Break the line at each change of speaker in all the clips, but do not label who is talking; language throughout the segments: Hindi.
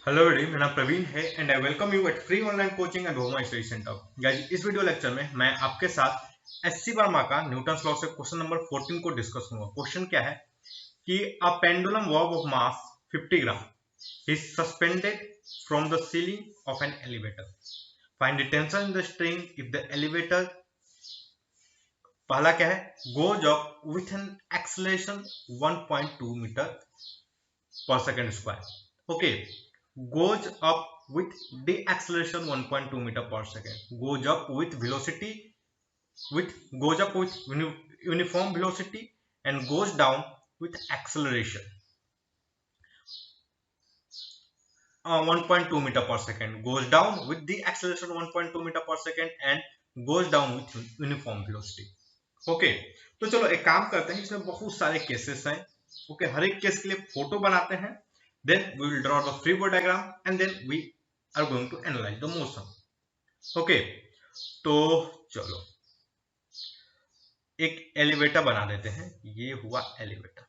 हेलो एवरीबॉडी, मेरा नाम प्रवीण है and I welcome you at free online coaching and home study centre. Guys, इस वीडियो लेक्चर में मैं आपके साथ एससी वर्मा का न्यूटन्स लॉ से क्वेश्चन नंबर 14 को डिस्कस करूंगा। क्वेश्चन क्या है कि a pendulum bob of mass 50 gram is suspended from the ceiling of an elevator. Find the tension in the string if the elevator, पहला क्या है, goes up with an acceleration 1.2 metre per second square. Okay, goes up with the acceleration 1.2 meter per second. Goes up with velocity, goes up with uniform velocity and goes down with acceleration 1.2 meter per second. Goes down with the acceleration 1.2 meter per second and goes down with uniform velocity. Okay, तो चलो एक काम करते हैं, इसमें बहुत सारे केसेस हैं। ओके, हर एक केस के लिए फोटो बनाते हैं, then we will draw the free body diagram and then we are going to analyze the motion. Okay, तो चलो एक एलिवेटर बना देते हैं। ये हुआ एलिवेटर,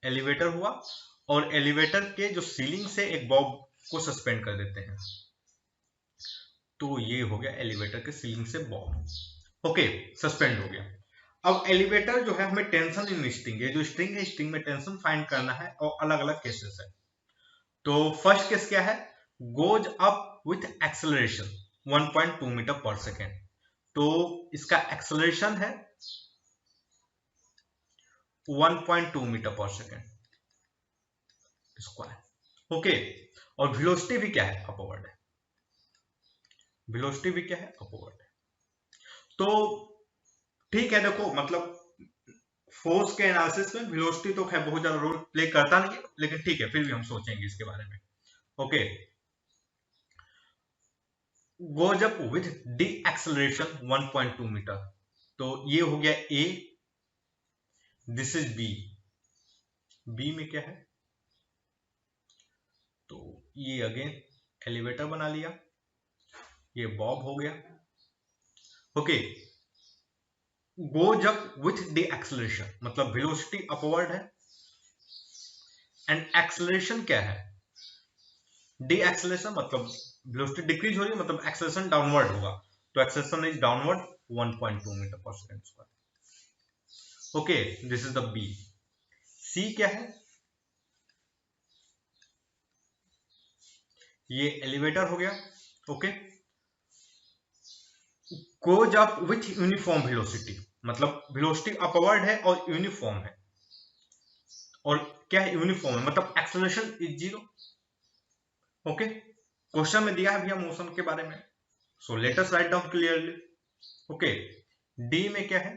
एलिवेटर हुआ और एलिवेटर के जो सीलिंग से एक बॉब को सस्पेंड कर देते हैं। तो ये हो गया एलिवेटर के सीलिंग से बॉब। ओके, सस्पेंड हो गया। अब एलिवेटर जो है, हमें टेंशन इन स्ट्रिंग, ये जो स्ट्रिंग है, स्ट्रिंग में टेंशन फाइंड करना है और अलग अलग केसेस है। तो फर्स्ट केस क्या है, goes up with acceleration 1.2 metre per second. तो इसका एक्सेलरेशन है 1.2 metre per second square. Okay, और वेलोसिटी भी क्या है, अपवर्ड है। वेलोसिटी भी क्या है, अपवर्ड है। तो ठीक है, देखो मतलब फोर्स के एनालिसिस में वेलोसिटी तो खैर बहुत ज्यादा रोल प्ले करता नहीं है, लेकिन ठीक है, फिर भी हम सोचेंगे इसके बारे में। Okay, goes up with D acceleration 1.2 metre. तो ये हो गया A, this is B. B में क्या है, तो ये अगेन एलिवेटर बना लिया, ये बॉब हो गया। Okay, goes up with D acceleration मतलब वेलोसिटी अपवर्ड है एंड एक्सेलरेशन क्या है, डी एक्सेलरेशन मतलब वेलोसिटी डिक्रीज हो रही है, मतलब एक्सेलरेशन डाउनवर्ड होगा। तो acceleration is downward 1.2 metre per second square. Okay, this is the B. C क्या है, ये एलिवेटर हो गया। Okay, goes up with uniform velocity मतलब वेलोसिटी अपवर्ड है और यूनिफॉर्म है। और क्या है, यूनिफॉर्म है मतलब acceleration is zero. Okay, question में दिया है भैया मोशन के बारे में, so let us write down clearly. Okay, D में क्या है,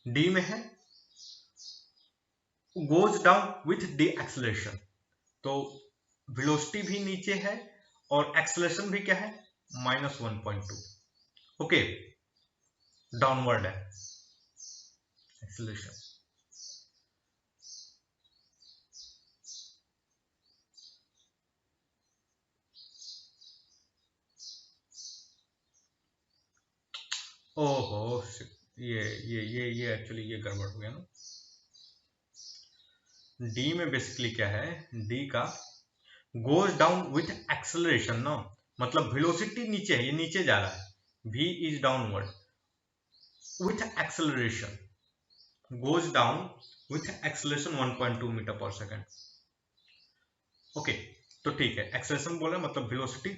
डी में है goes down with D acceleration. तो वेलोसिटी भी नीचे है और एक्सेलरेशन भी क्या है, -1.2। ओके, डाउनवर्ड है एक्सेलरेशन। ओहो, ये एक्चुअली ये गड़बड़ हो गया ना। डी में बेसिकली क्या है, डी का गोज डाउन विथ एक्सेलरेशन ना, मतलब वेलोसिटी नीचे है, ये नीचे जा रहा है, v is downward with acceleration, goes down with acceleration 1.2 metre per second. Okay, तो ठीक है, एक्सेलरेशन बोल रहे हैं मतलब वेलोसिटी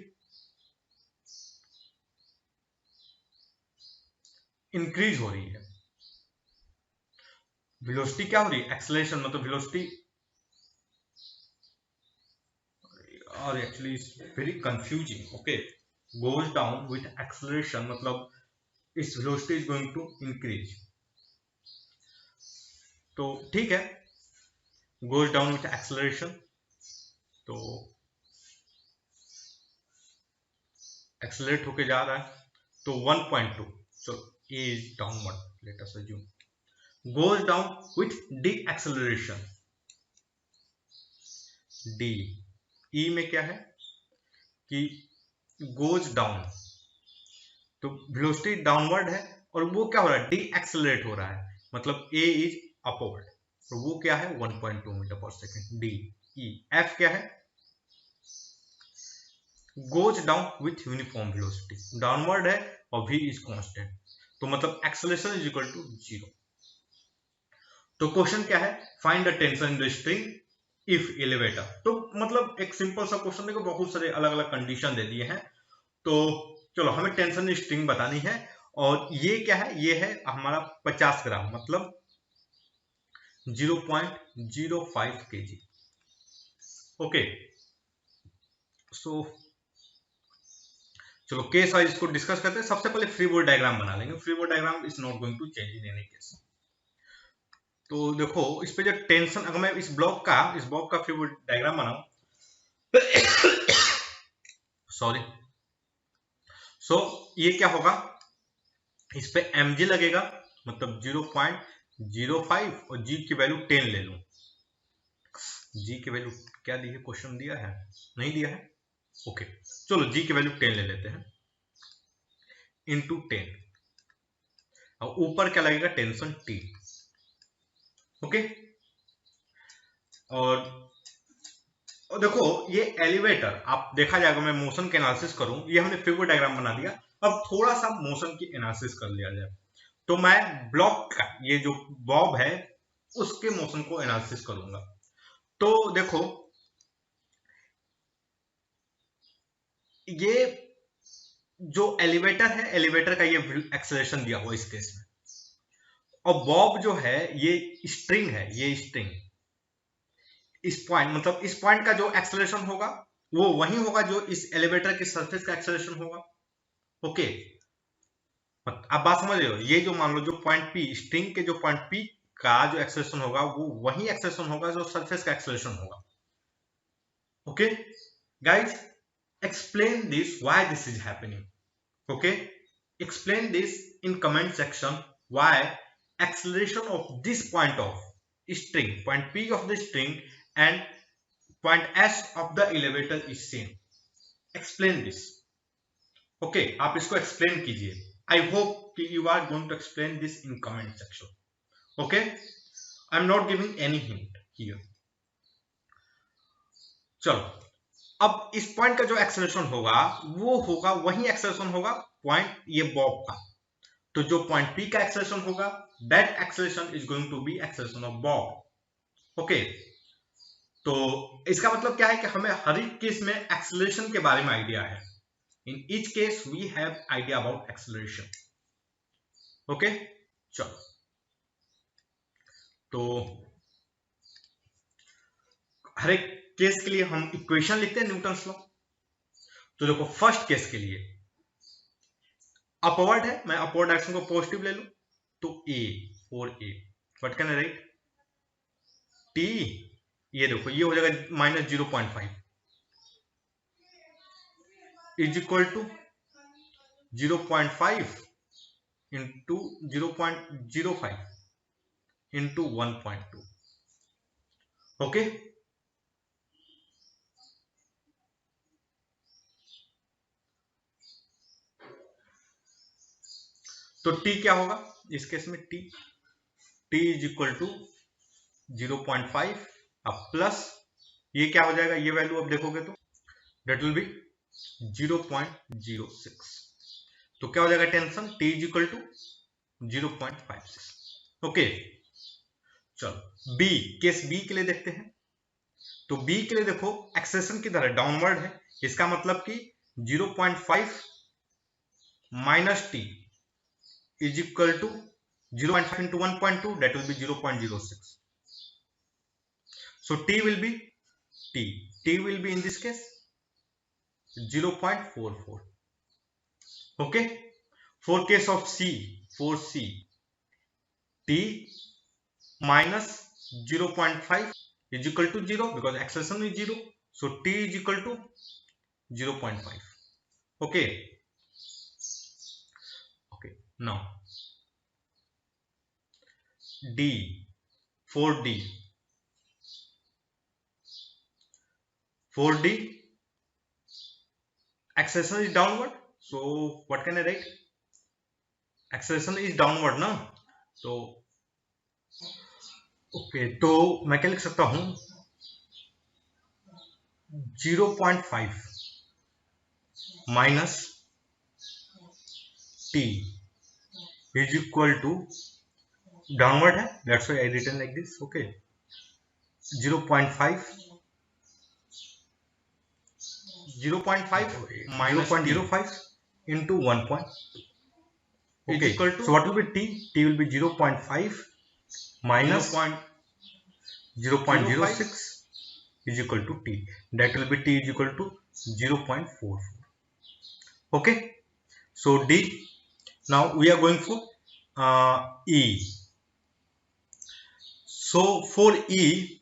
इंक्रीज हो रही है। वेलोसिटी क्या हो रही है, एक्सेलरेशन मतलब वेलोसिटी, और actually very confusing. Okay, goes down with acceleration मतलब इस velocity is going to increase. तो ठीक है, गोज डाउन विथ एक्सेलरेशन, तो एक्सेलरेट होके जा रहा है, तो 1.2, so a is downward, let us assume goes down with d acceleration, d। e में क्या है कि goes down, तो वेलोसिटी डाउनवर्ड है और वो क्या हो रहा है, डी एक्सेलरेट हो रहा है, मतलब ए इज अपवर्ड, तो वो क्या है 1.2 metre per second D. E F क्या है, goes down with uniform velocity, downward है और v इज कांस्टेंट, तो मतलब एक्सेलरेशन इज इक्वल टू 0। तो क्वेश्चन क्या है, find the tension in the string if elevator. तो मतलब एक सिंपल सा क्वेश्चन देखो, बहुत सारे अलग अलग कंडीशन दे दिए हैं। तो चलो हमें टेंशन इन स्ट्रिंग बतानी है, और ये क्या है, ये है हमारा 50 ग्राम, मतलब 0.05 kg। ओके, सो चलो केस वाइज इसको डिस्कस करते हैं। सबसे पहले फ्री बॉडी डायग्राम बना लेंगे। Free body diagram is not going to change in any case. तो देखो इस पे जो टेंशन, अगर मैं इस ब्लॉक का फ्री बॉडी डायग्राम बनाऊं, सॉरी, सो ये क्या होगा, इस पे mg लगेगा, मतलब 0.05 और g की वैल्यू 10 ले लूं। g की वैल्यू क्या दी है, क्वेश्चन दिया है, नहीं दिया है, ओके चलो g की वैल्यू 10 ले लेते हैं, इंटू 10, और ऊपर क्या लगेगा, टेंशन t। ओके, और देखो ये एलिवेटर, आप देखा जाएगा, मैं मोशन के एनालिसिस करूं, ये हमने फिगर डायग्राम बना दिया, अब थोड़ा सा मोशन की एनालिसिस कर लिया जाए। तो मैं ब्लॉक का ये जो बॉब है उसके मोशन को एनालिसिस करूंगा। तो देखो ये जो एलिवेटर है, एलिवेटर का ये एक्सेलरेशन दिया हुआ इस केस में, और बॉब जो है ये स्ट्रिंग है, ये स्ट्रिंग, इस पॉइंट, मतलब इस पॉइंट का जो एक्सेलरेशन होगा वो वही होगा जो इस एलिवेटर की सरफेस का एक्सेलरेशन होगा। ओके, आप बात समझ रहे हो, ये जो मान लो जो पॉइंट पी, स्ट्रिंग के जो पॉइंट पी का जो एक्सेलरेशन होगा वो वही एक्सेलरेशन होगा जो सरफेस का एक्सेलरेशन होगा। Okay guys, explain this why this is happening. Okay, explain this in comment section why acceleration of this point of string, point p of the string and point s of the elevator is same. Explain this. Okay, आप इसको explain कीजिए। I hope you are going to explain this in comment section. Okay, I'm not giving any hint here. चलो, अब इस पॉइंट का जो एक्सेलरेशन होगा वो होगा वही एक्सेलरेशन होगा पॉइंट ये बॉब का। तो जो पॉइंट पी का एक्सेलरेशन होगा, that acceleration is going to be acceleration of bob. Okay, तो इसका मतलब क्या है कि हमें हर एक केस में एक्सेलरेशन के बारे में आइडिया है। In each case we have idea about acceleration. Okay, चलो, तो हर एक केस के लिए हम इक्वेशन लिखते हैं न्यूटन्स लॉ। तो देखो फर्स्ट केस के लिए अपवर्ड है, मैं अपवर्ड डायरेक्शन को पॉजिटिव ले लूं, तो a, for a what can I write, t, ये देखो ये हो जाएगा -0.5 is equal to 0.5 into 0.05 into 1.2। Okay, तो टी क्या होगा इस केस में, टी इज इक्वल टू 0.5 अब प्लस ये क्या हो जाएगा, ये वैल्यू अब देखोगे तो डेट विल बी 0.06। तो क्या हो जाएगा tension, T is equal to 0.56। Okay, चलो बी, केस बी के लिए देखते हैं। तो बी के लिए देखो एक्सेलेरेशन की तरह डाउनवर्ड है, इसका मतलब कि 0.5 minus T is equal to 0.5 into 1.2, that will be 0.06. So t will be in this case 0.44. Okay, for case of c, for c, t minus 0.5 is equal to 0 because acceleration is 0, so t is equal to 0.5. okay, now D, for D acceleration is downward, so what can I write, acceleration is downward ना, तो ओके, तो मैं क्या लिख सकता हूं 0.5 minus t is equal to downward है, that's why I written like this. Okay, 0.5 minus 0.05 into 1.2 is equal to, so what will be t? T will be 0.5 minus 0.06 is equal to t, that will be t is equal to 0.44. okay, so D. Now we are going for E. So for E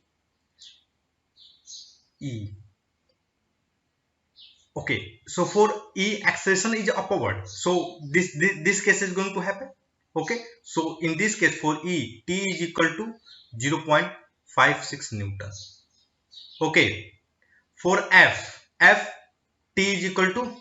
okay, so for E acceleration is upward, so this case is going to happen. okay, so in this case for E, T is equal to 0.56 Newton. okay, for F T is equal to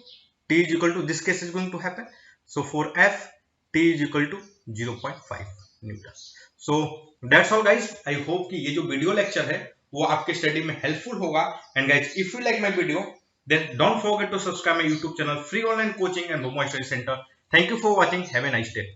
this case is going to happen, so for F T is equal to 0.5 Newton. so that's all guys, I hope कि ये जो वीडियो लेक्चर है वो आपके स्टडी में हेल्पफुल होगा। And guys if you like my video then don't forget to subscribe my YouTube channel, free online coaching and home study center. Thank you for watching. Have a nice day.